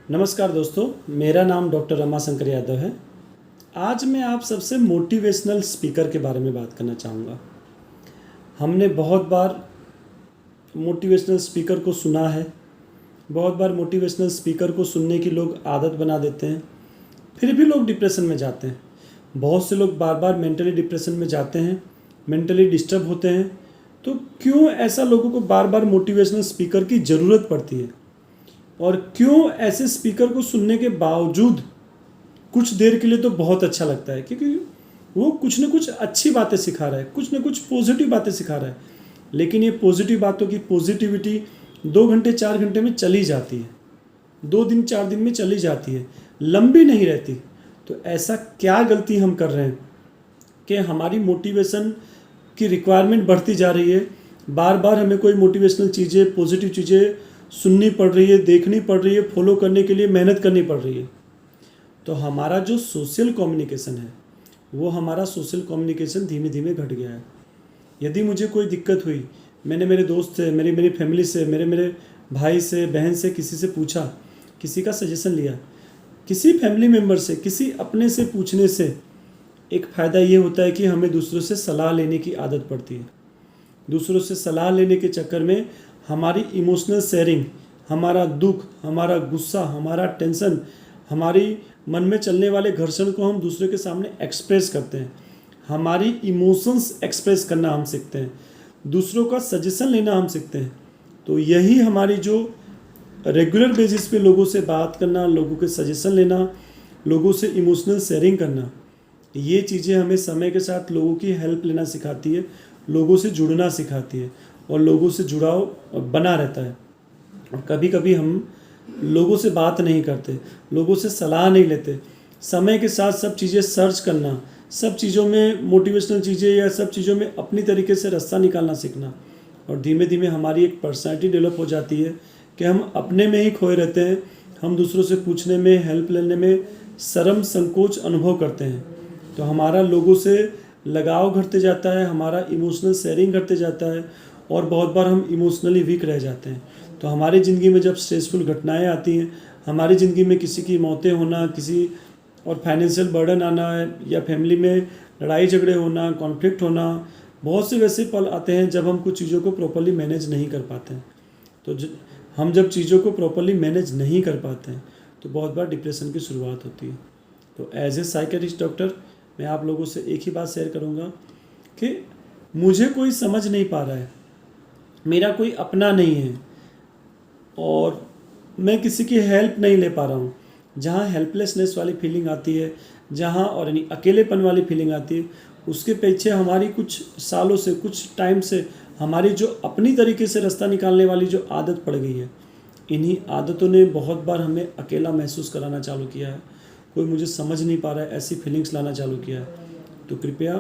नमस्कार दोस्तों, मेरा नाम डॉक्टर रमाशंकर यादव है। आज मैं आप सबसे मोटिवेशनल स्पीकर के बारे में बात करना चाहूँगा। हमने बहुत बार मोटिवेशनल स्पीकर को सुना है, बहुत बार मोटिवेशनल स्पीकर को सुनने की लोग आदत बना देते हैं, फिर भी लोग डिप्रेशन में जाते हैं। बहुत से लोग बार बार मेंटली डिप्रेशन में जाते हैं, मेंटली डिस्टर्ब होते हैं। तो क्यों ऐसा लोगों को बार बार मोटिवेशनल स्पीकर की ज़रूरत पड़ती है? और क्यों ऐसे स्पीकर को सुनने के बावजूद कुछ देर के लिए तो बहुत अच्छा लगता है, क्योंकि वो कुछ न कुछ अच्छी बातें सिखा रहा है, कुछ न कुछ पॉजिटिव बातें सिखा रहा है। लेकिन ये पॉजिटिव बातों की पॉजिटिविटी 2 घंटे 4 घंटे में चली जाती है, 2 दिन 4 दिन में चली जाती है, लंबी नहीं रहती। तो ऐसा क्या गलती हम कर रहे हैं कि हमारी मोटिवेशन की रिक्वायरमेंट बढ़ती जा रही है, बार बार हमें कोई मोटिवेशनल चीज़ें, पॉजिटिव चीज़ें सुननी पड़ रही है, देखनी पड़ रही है, फॉलो करने के लिए मेहनत करनी पड़ रही है। तो हमारा जो सोशल कम्युनिकेशन है, वो हमारा सोशल कम्युनिकेशन धीमे धीमे घट गया है। यदि मुझे कोई दिक्कत हुई, मैंने मेरे दोस्त से, मेरी फैमिली से, मेरे भाई से, बहन से, किसी से पूछा, किसी का सजेशन लिया, किसी फैमिली मेम्बर से, किसी अपने से पूछने से एक फ़ायदा ये होता है कि हमें दूसरों से सलाह लेने की आदत पड़ती है। दूसरों से सलाह लेने के चक्कर में हमारी इमोशनल शेयरिंग, हमारा दुख, हमारा गुस्सा, हमारा टेंशन, हमारी मन में चलने वाले घर्षण को हम दूसरे के सामने एक्सप्रेस करते हैं। हमारी इमोशंस एक्सप्रेस करना हम सीखते हैं, दूसरों का सजेशन लेना हम सीखते हैं। तो यही हमारी जो रेगुलर बेसिस पे लोगों से बात करना, लोगों के सजेशन लेना, लोगों से इमोशनल शेयरिंग करना, ये चीज़ें हमें समय के साथ लोगों की हेल्प लेना सिखाती है, लोगों से जुड़ना सिखाती है, और लोगों से जुड़ाव बना रहता है। और कभी कभी हम लोगों से बात नहीं करते, लोगों से सलाह नहीं लेते। समय के साथ सब चीज़ें सर्च करना, सब चीज़ों में मोटिवेशनल चीज़ें या सब चीज़ों में अपनी तरीके से रास्ता निकालना सीखना, और धीमे धीमे हमारी एक पर्सनैलिटी डेवलप हो जाती है कि हम अपने में ही खोए रहते हैं। हम दूसरों से पूछने में, हेल्प लेने में शर्म संकोच अनुभव करते हैं। तो हमारा लोगों से लगाव घटते जाता है, हमारा इमोशनल शेयरिंग घटते जाता है, और बहुत बार हम इमोशनली वीक रह जाते हैं। तो हमारी ज़िंदगी में जब स्ट्रेसफुल घटनाएं आती हैं, हमारी ज़िंदगी में किसी की मौतें होना, किसी और फाइनेंशियल बर्डन आना है, या फैमिली में लड़ाई झगड़े होना, कॉन्फ्लिक्ट होना, बहुत से वैसे पल आते हैं जब हम कुछ चीज़ों को प्रॉपर्ली मैनेज नहीं कर पाते हैं। तो हम जब चीज़ों को प्रॉपर्ली मैनेज नहीं कर पाते हैं तो बहुत बार डिप्रेशन की शुरुआत होती है। तो एज ए साइकेट्रिस्ट डॉक्टर मैं आप लोगों से एक ही बात शेयर करूँगा कि मुझे कोई समझ नहीं पा रहा है, मेरा कोई अपना नहीं है, और मैं किसी की हेल्प नहीं ले पा रहा हूँ। जहाँ हेल्पलेसनेस वाली फीलिंग आती है, जहाँ और यानी अकेलेपन वाली फीलिंग आती है, उसके पीछे हमारी कुछ सालों से, कुछ टाइम से हमारी जो अपनी तरीके से रास्ता निकालने वाली जो आदत पड़ गई है, इन्हीं आदतों ने बहुत बार हमें अकेला महसूस कराना चालू किया है। कोई मुझे समझ नहीं पा रहा है, ऐसी फीलिंग्स लाना चालू किया है। तो कृपया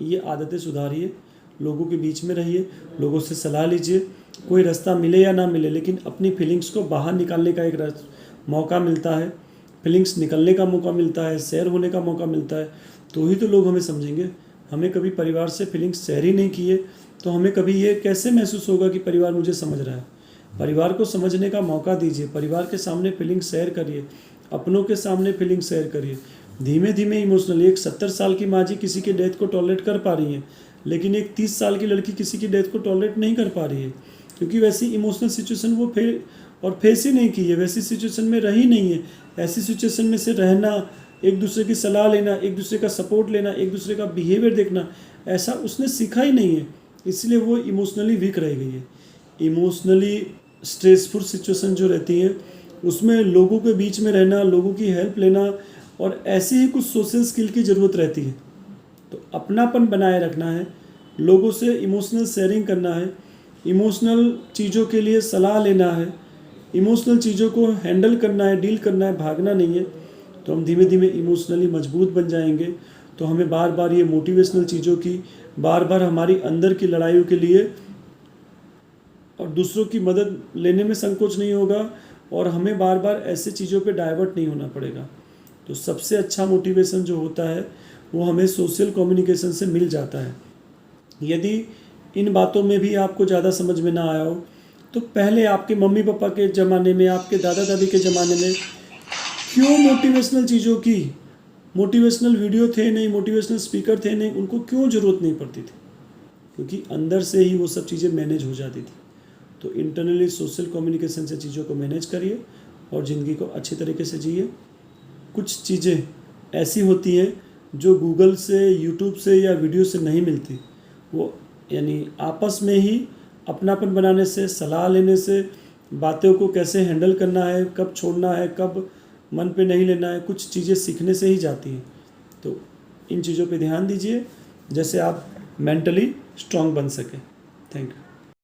ये आदतें सुधारिए, लोगों के बीच में रहिए, लोगों से सलाह लीजिए। कोई रास्ता मिले या ना मिले, लेकिन अपनी फीलिंग्स को बाहर निकालने का एक मौका मिलता है, फीलिंग्स निकलने का मौका मिलता है, शेयर होने का मौका मिलता है, तो ही तो लोग हमें समझेंगे। हमें कभी परिवार से फीलिंग्स शेयर ही नहीं किए तो हमें कभी ये कैसे महसूस होगा कि परिवार मुझे समझ रहा है। परिवार को समझने का मौका दीजिए, परिवार के सामने फीलिंग्स शेयर करिए, अपनों के सामने फीलिंग्स शेयर करिए। धीमे धीमे इमोशनली, एक 70 साल की माँ जी किसी के डेथ को टॉलरेट कर पा रही हैं, लेकिन एक 30 साल की लड़की किसी की डेथ को टॉलरेट नहीं कर पा रही है, क्योंकि वैसी इमोशनल सिचुएशन वो फेस ही नहीं की है, वैसी सिचुएशन में रही नहीं है। ऐसी सिचुएशन में से रहना, एक दूसरे की सलाह लेना, एक दूसरे का सपोर्ट लेना, एक दूसरे का बिहेवियर देखना, ऐसा उसने सीखा ही नहीं है, इसलिए वो इमोशनली वीक रह गई है। इमोशनली स्ट्रेसफुल सिचुएशन जो रहती है, उसमें लोगों के बीच में रहना, लोगों की हेल्प लेना, और ऐसी ही कुछ सोशल स्किल की ज़रूरत रहती है। तो अपनापन बनाए रखना है, लोगों से इमोशनल शेयरिंग करना है, इमोशनल चीज़ों के लिए सलाह लेना है, इमोशनल चीज़ों को हैंडल करना है, डील करना है, भागना नहीं है। तो हम धीमे धीमे इमोशनली मजबूत बन जाएंगे। तो हमें बार बार ये मोटिवेशनल चीज़ों की, बार बार हमारी अंदर की लड़ाइयों के लिए और दूसरों की मदद लेने में संकोच नहीं होगा, और हमें बार बार ऐसे चीज़ों पे डाइवर्ट नहीं होना पड़ेगा। तो सबसे अच्छा मोटिवेशन जो होता है वो हमें सोशल कम्युनिकेशन से मिल जाता है। यदि इन बातों में भी आपको ज़्यादा समझ में ना आया हो तो पहले आपके मम्मी पापा के ज़माने में, आपके दादा दादी के ज़माने में क्यों मोटिवेशनल चीज़ों की, मोटिवेशनल वीडियो थे नहीं, मोटिवेशनल स्पीकर थे नहीं, उनको क्यों ज़रूरत नहीं पड़ती थी? क्योंकि अंदर से ही वो सब चीज़ें मैनेज हो जाती थी। तो इंटरनली सोशल कम्युनिकेशन से चीज़ों को मैनेज करिए और ज़िंदगी को अच्छी तरीके से जिए। कुछ चीज़ें ऐसी होती हैं जो गूगल से, यूट्यूब से या वीडियो से नहीं मिलती, वो यानी आपस में ही अपनापन बनाने से, सलाह लेने से, बातों को कैसे हैंडल करना है, कब छोड़ना है, कब मन पे नहीं लेना है, कुछ चीज़ें सीखने से ही जाती हैं। तो इन चीज़ों पे ध्यान दीजिए जैसे आप मेंटली स्ट्रांग बन सकें। Thank you.